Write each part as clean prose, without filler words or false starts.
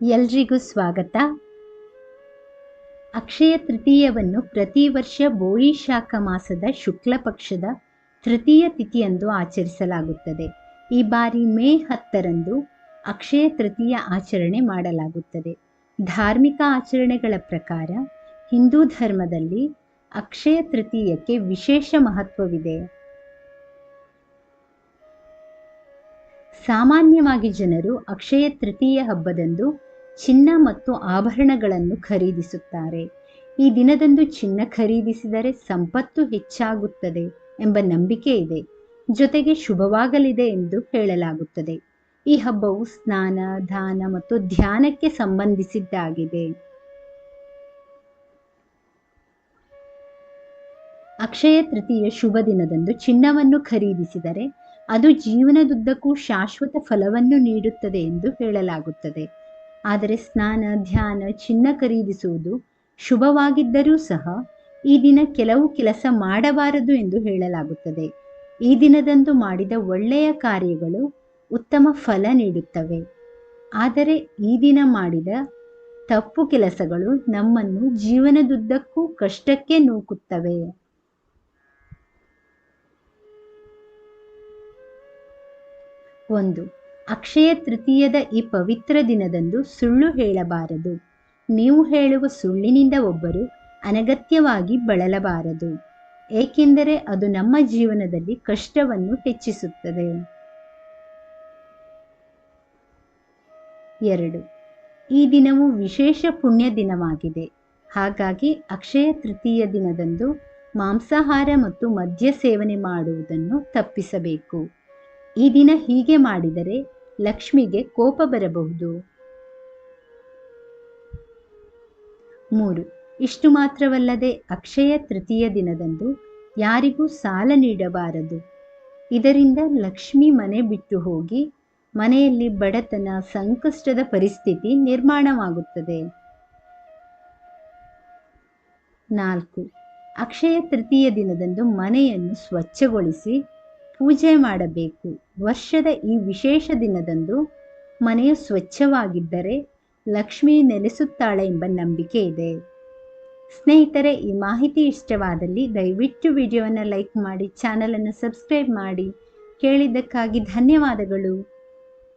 ಎಲ್ರಿಗೂ ಸ್ವಾಗತ. ಅಕ್ಷಯ ತೃತೀಯವನ್ನು ಪ್ರತಿ ವರ್ಷ ಬೋಯಿಶಾಖ ಮಾಸದ ಶುಕ್ಲ ಪಕ್ಷದ ತೃತೀಯ ತಿಥಿಯಂದು ಆಚರಿಸಲಾಗುತ್ತದೆ. ಈ ಬಾರಿ ಮೇ 10ರಂದು ಅಕ್ಷಯ ತೃತೀಯ ಆಚರಣೆ ಮಾಡಲಾಗುತ್ತದೆ. ಧಾರ್ಮಿಕ ಆಚರಣೆಗಳ ಪ್ರಕಾರ ಹಿಂದೂ ಧರ್ಮದಲ್ಲಿ ಅಕ್ಷಯ ತೃತೀಯಕ್ಕೆ ವಿಶೇಷ ಮಹತ್ವವಿದೆ. ಸಾಮಾನ್ಯವಾಗಿ ಜನರು ಅಕ್ಷಯ ತೃತೀಯ ಹಬ್ಬದಂದು ಚಿನ್ನ ಮತ್ತು ಆಭರಣಗಳನ್ನು ಖರೀದಿಸುತ್ತಾರೆ. ಈ ದಿನದಂದು ಚಿನ್ನ ಖರೀದಿಸಿದರೆ ಸಂಪತ್ತು ಹೆಚ್ಚಾಗುತ್ತದೆ ಎಂಬ ನಂಬಿಕೆ ಇದೆ. ಜೊತೆಗೆ ಶುಭವಾಗಲಿದೆ ಎಂದು ಹೇಳಲಾಗುತ್ತದೆ. ಈ ಹಬ್ಬವು ಸ್ನಾನ, ದಾನ ಮತ್ತು ಧ್ಯಾನಕ್ಕೆ ಸಂಬಂಧಿಸಿದ್ದಾಗಿದೆ. ಅಕ್ಷಯ ತೃತೀಯ ಶುಭ ದಿನದಂದು ಚಿನ್ನವನ್ನು ಖರೀದಿಸಿದರೆ ಅದು ಜೀವನದುದ್ದಕ್ಕೂ ಶಾಶ್ವತ ಫಲವನ್ನು ನೀಡುತ್ತದೆ ಎಂದು ಹೇಳಲಾಗುತ್ತದೆ. ಆದರೆ ಸ್ನಾನ, ಧ್ಯಾನ, ಚಿನ್ನ ಖರೀದಿಸುವುದು ಶುಭವಾಗಿದ್ದರೂ ಸಹ ಈ ದಿನ ಕೆಲವು ಕೆಲಸ ಮಾಡಬಾರದು ಎಂದು ಹೇಳಲಾಗುತ್ತದೆ. ಈ ದಿನದಂದು ಮಾಡಿದ ಒಳ್ಳೆಯ ಕಾರ್ಯಗಳು ಉತ್ತಮ ಫಲ ನೀಡುತ್ತವೆ. ಆದರೆ ಈ ದಿನ ಮಾಡಿದ ತಪ್ಪು ಕೆಲಸಗಳು ನಮ್ಮನ್ನು ಜೀವನದುದ್ದಕ್ಕೂ ಕಷ್ಟಕ್ಕೆ ನೂಕುತ್ತವೆ. ಒಂದು, ಅಕ್ಷಯ ತೃತೀಯದ ಈ ಪವಿತ್ರ ದಿನದಂದು ಸುಳ್ಳು ಹೇಳಬಾರದು. ನೀವು ಹೇಳುವ ಸುಳ್ಳಿನಿಂದ ಒಬ್ಬರು ಅನಗತ್ಯವಾಗಿ ಬಳಲಬಾರದು, ಏಕೆಂದರೆ ಅದು ನಮ್ಮ ಜೀವನದಲ್ಲಿ ಕಷ್ಟವನ್ನು ಹೆಚ್ಚಿಸುತ್ತದೆ. 2, ಈ ದಿನವು ವಿಶೇಷ ಪುಣ್ಯ ದಿನವಾಗಿದೆ. ಹಾಗಾಗಿ ಅಕ್ಷಯ ತೃತೀಯ ದಿನದಂದು ಮಾಂಸಾಹಾರ ಮತ್ತು ಮದ್ಯ ಸೇವನೆ ಮಾಡುವುದನ್ನು ತಪ್ಪಿಸಬೇಕು. ಈ ದಿನ ಹೀಗೆ ಮಾಡಿದರೆ ಲಕ್ಷ್ಮಿಗೆ ಕೋಪ ಬರಬಹುದು. 3, ಇಷ್ಟು ಮಾತ್ರವಲ್ಲದೆ ಅಕ್ಷಯ ತೃತೀಯ ದಿನದಂದು ಯಾರಿಗೂ ಸಾಲ ನೀಡಬಾರದು. ಇದರಿಂದ ಲಕ್ಷ್ಮಿ ಮನೆ ಬಿಟ್ಟು ಹೋಗಿ ಮನೆಯಲ್ಲಿ ಬಡತನ, ಸಂಕಷ್ಟದ ಪರಿಸ್ಥಿತಿ ನಿರ್ಮಾಣವಾಗುತ್ತದೆ. 4, ಅಕ್ಷಯ ತೃತೀಯ ದಿನದಂದು ಮನೆಯನ್ನು ಸ್ವಚ್ಛಗೊಳಿಸಿ ಪೂಜೆ ಮಾಡಬೇಕು. ವರ್ಷದ ಈ ವಿಶೇಷ ದಿನದಂದು ಮನೆಯು ಸ್ವಚ್ಛವಾಗಿದ್ದರೆ ಲಕ್ಷ್ಮಿ ನೆಲೆಸುತ್ತಾಳೆ ಎಂಬ ನಂಬಿಕೆ ಇದೆ. ಸ್ನೇಹಿತರೆ, ಈ ಮಾಹಿತಿ ಇಷ್ಟವಾದಲ್ಲಿ ದಯವಿಟ್ಟು ವಿಡಿಯೋವನ್ನು ಲೈಕ್ ಮಾಡಿ, ಚಾನಲನ್ನು ಸಬ್ಸ್ಕ್ರೈಬ್ ಮಾಡಿ. ಕೇಳಿದ್ದಕ್ಕಾಗಿ ಧನ್ಯವಾದಗಳು.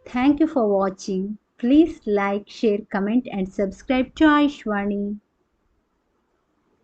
Thank you for watching. Please like, share, comment and subscribe to Ayushvani.